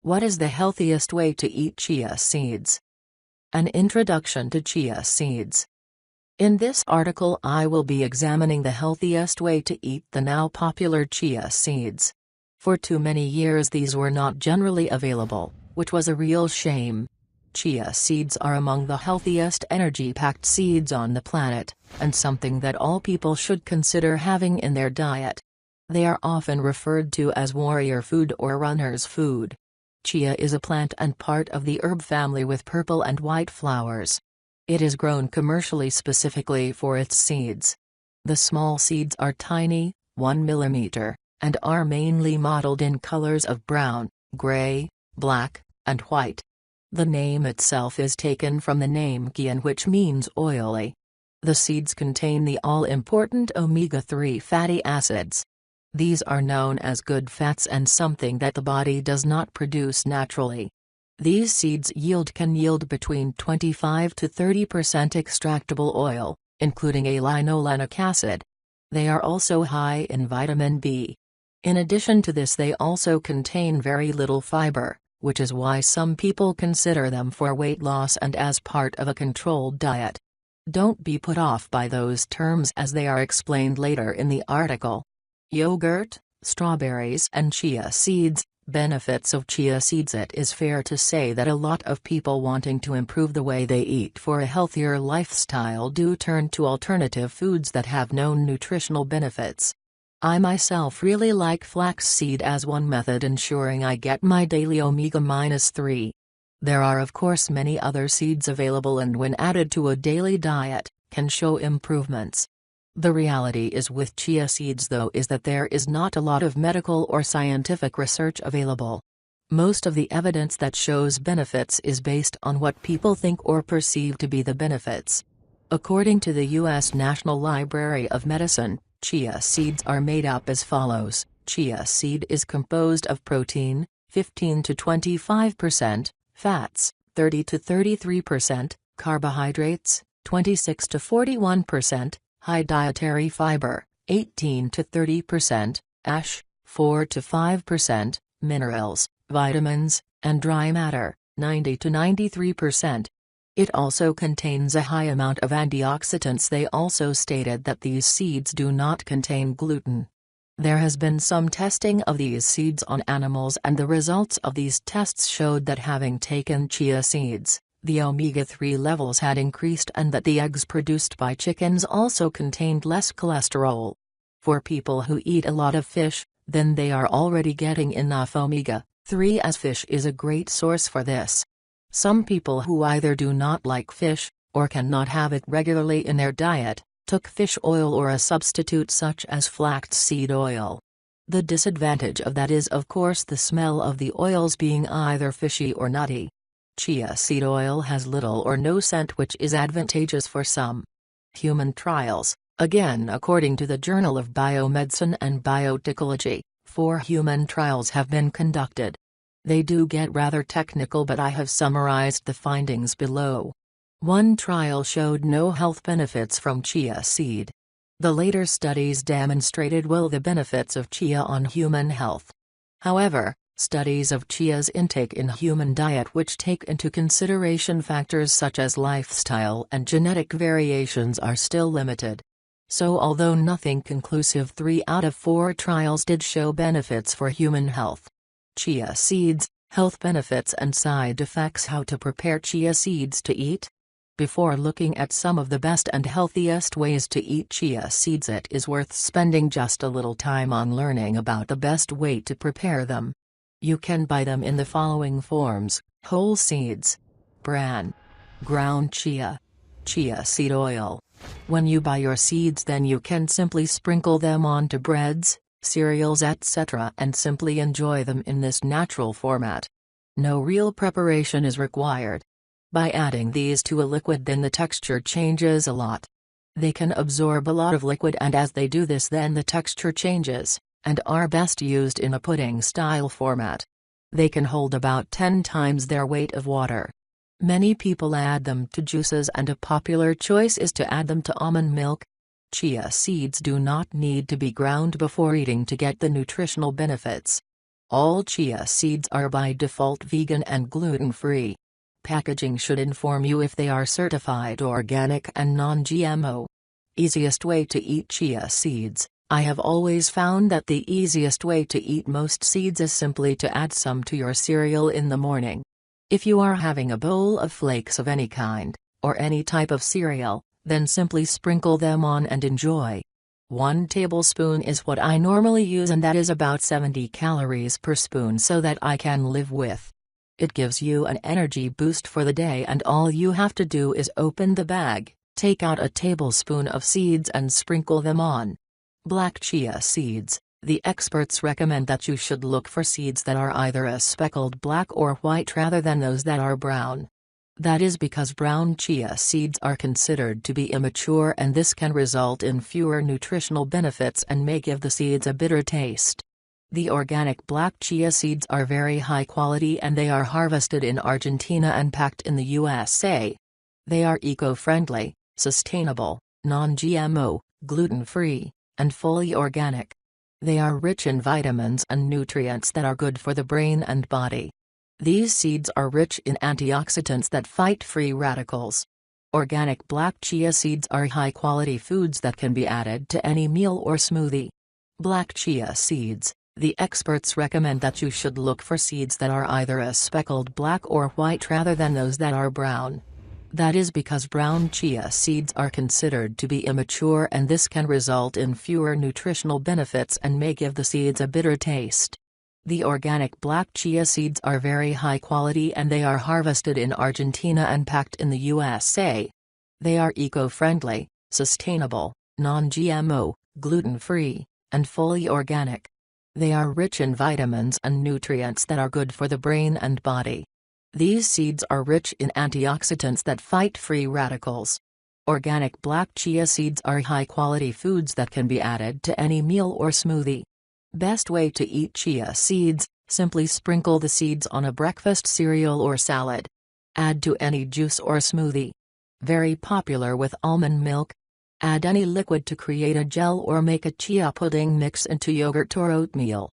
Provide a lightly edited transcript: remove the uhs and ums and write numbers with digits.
What is the healthiest way to eat chia seeds? An introduction to chia seeds. In this article I will be examining the healthiest way to eat the now popular chia seeds. For too many years these were not generally available, which was a real shame. Chia seeds are among the healthiest energy-packed seeds on the planet, and something that all people should consider having in their diet. They are often referred to as warrior food or runner's food. Chia is a plant and part of the herb family with purple and white flowers. It is grown commercially specifically for its seeds. The small seeds are tiny, 1 mm, and are mainly mottled in colors of brown, gray, black, and white. The name itself is taken from the name chian, which means oily. The seeds contain the all-important omega-3 fatty acids. These are known as good fats and something that the body does not produce naturally. These seeds can yield between 25 to 30% extractable oil, including a-linolenic acid. They are also high in vitamin B. In addition to this, they also contain very little fiber, which is why some people consider them for weight loss and as part of a controlled diet. Don't be put off by those terms as they are explained later in the article. Yogurt, strawberries and chia seeds. Benefits of chia seeds. It is fair to say that a lot of people wanting to improve the way they eat for a healthier lifestyle do turn to alternative foods that have known nutritional benefits. I myself really like flaxseed as one method ensuring I get my daily omega-3. There are of course many other seeds available and when added to a daily diet, can show improvements. The reality is with chia seeds though is that there is not a lot of medical or scientific research available. Most of the evidence that shows benefits is based on what people think or perceive to be the benefits. According to the U.S. National Library of Medicine, chia seeds are made up as follows. Chia seed is composed of protein, 15 to 25%, fats, 30 to 33%, carbohydrates, 26 to 41%, high dietary fiber, 18 to 30%, ash, 4 to 5%, minerals, vitamins, and dry matter, 90 to 93%. It also contains a high amount of antioxidants. They also stated that these seeds do not contain gluten. There has been some testing of these seeds on animals and the results of these tests showed that having taken chia seeds, the omega-3 levels had increased and that the eggs produced by chickens also contained less cholesterol. For people who eat a lot of fish, then they are already getting enough omega-3 as fish is a great source for this. Some people who either do not like fish, or cannot have it regularly in their diet, took fish oil or a substitute such as flaxseed oil. The disadvantage of that is of course the smell of the oils being either fishy or nutty. Chia seed oil has little or no scent, which is advantageous for some. Human trials, again according to the Journal of Biomedicine and Biotechnology, 4 human trials have been conducted. They do get rather technical but I have summarized the findings below. One trial showed no health benefits from chia seed. The later studies demonstrated well the benefits of chia on human health. However, studies of chia's intake in human diet which take into consideration factors such as lifestyle and genetic variations are still limited. So although nothing conclusive, 3 out of 4 trials did show benefits for human health. Chia seeds, health benefits and side effects. How to prepare chia seeds to eat? Before looking at some of the best and healthiest ways to eat chia seeds, it is worth spending just a little time on learning about the best way to prepare them. You can buy them in the following forms: whole seeds, bran, ground chia, chia seed oil. When you buy your seeds, then you can simply sprinkle them onto breads, cereals, etc. and simply enjoy them in this natural format. No real preparation is required. By adding these to a liquid, then the texture changes a lot. They can absorb a lot of liquid, and as they do this, then the texture changes, and are best used in a pudding-style format. They can hold about 10 times their weight of water. Many people add them to juices, and a popular choice is to add them to almond milk. Chia seeds do not need to be ground before eating to get the nutritional benefits. All chia seeds are by default vegan and gluten-free. Packaging should inform you if they are certified organic and non-GMO. Easiest way to eat chia seeds. I have always found that the easiest way to eat most seeds is simply to add some to your cereal in the morning. If you are having a bowl of flakes of any kind, or any type of cereal, then simply sprinkle them on and enjoy. 1 tablespoon is what I normally use, and that is about 70 calories per spoon, so that I can live with. It gives you an energy boost for the day, and all you have to do is open the bag, take out a tablespoon of seeds and sprinkle them on. Black chia seeds. The experts recommend that you should look for seeds that are either a speckled black or white rather than those that are brown. That is because brown chia seeds are considered to be immature, and this can result in fewer nutritional benefits and may give the seeds a bitter taste. The organic black chia seeds are very high quality, and they are harvested in Argentina and packed in the USA. They are eco-friendly, sustainable, non-GMO, gluten-free, and fully organic. They are rich in vitamins and nutrients that are good for the brain and body. These seeds are rich in antioxidants that fight free radicals. Organic black chia seeds are high-quality foods that can be added to any meal or smoothie. Black chia seeds. The experts recommend that you should look for seeds that are either a speckled black or white rather than those that are brown. That is because brown chia seeds are considered to be immature, and this can result in fewer nutritional benefits and may give the seeds a bitter taste. The organic black chia seeds are very high quality, and they are harvested in Argentina and packed in the USA. They are eco-friendly, sustainable, non-GMO, gluten-free, and fully organic. They are rich in vitamins and nutrients that are good for the brain and body. These seeds are rich in antioxidants that fight free radicals. Organic black chia seeds are high-quality foods that can be added to any meal or smoothie. Best way to eat chia seeds: simply sprinkle the seeds on a breakfast cereal or salad. Add to any juice or smoothie. Very popular with almond milk. Add any liquid to create a gel, or make a chia pudding mix into yogurt or oatmeal.